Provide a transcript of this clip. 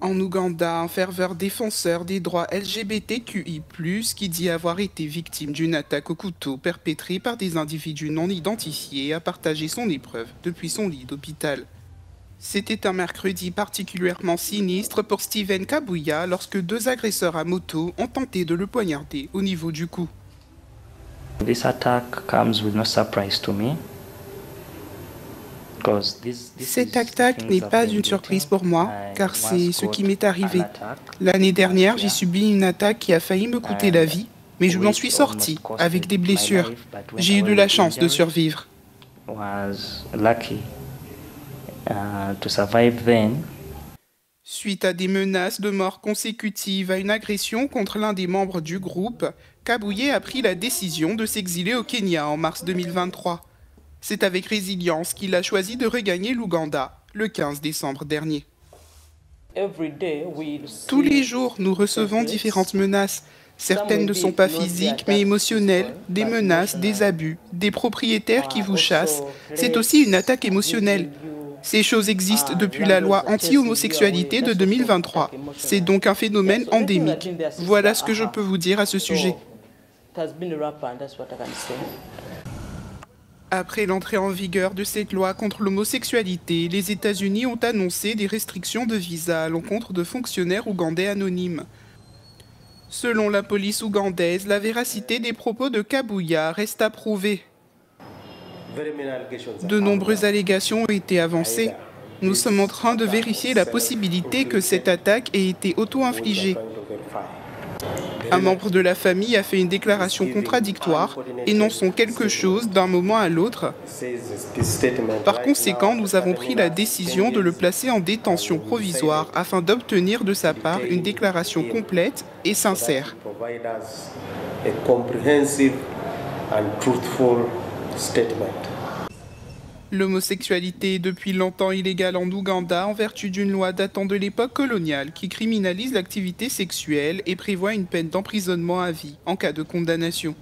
En Ouganda, un ferveur défenseur des droits LGBTQI+, qui dit avoir été victime d'une attaque au couteau perpétrée par des individus non identifiés, a partagé son épreuve depuis son lit d'hôpital. C'était un mercredi particulièrement sinistre pour Steven Kabuya lorsque deux agresseurs à moto ont tenté de le poignarder au niveau du cou. This attack comes with no surprise to me. Cette attaque n'est pas une surprise pour moi, car c'est ce qui m'est arrivé. L'année dernière, j'ai subi une attaque qui a failli me coûter la vie, mais je m'en suis sorti avec des blessures. J'ai eu de la chance de survivre. Suite à des menaces de mort consécutives à une agression contre l'un des membres du groupe, Kabuye a pris la décision de s'exiler au Kenya en mars 2023. C'est avec résilience qu'il a choisi de regagner l'Ouganda le 15 décembre dernier. Tous les jours, nous recevons différentes menaces. Certaines ne sont pas physiques, mais émotionnelles, des menaces, des abus, des propriétaires qui vous chassent. C'est aussi une attaque émotionnelle. Ces choses existent depuis la loi anti-homosexualité de 2023. C'est donc un phénomène endémique. Voilà ce que je peux vous dire à ce sujet. Après l'entrée en vigueur de cette loi contre l'homosexualité, les États-Unis ont annoncé des restrictions de visa à l'encontre de fonctionnaires ougandais anonymes. Selon la police ougandaise, la véracité des propos de Kabuya reste à prouver. De nombreuses allégations ont été avancées. Nous sommes en train de vérifier la possibilité que cette attaque ait été auto-infligée. Un membre de la famille a fait une déclaration contradictoire, énonçant quelque chose d'un moment à l'autre. Par conséquent, nous avons pris la décision de le placer en détention provisoire afin d'obtenir de sa part une déclaration complète et sincère. L'homosexualité est depuis longtemps illégale en Ouganda en vertu d'une loi datant de l'époque coloniale qui criminalise l'activité sexuelle et prévoit une peine d'emprisonnement à vie en cas de condamnation.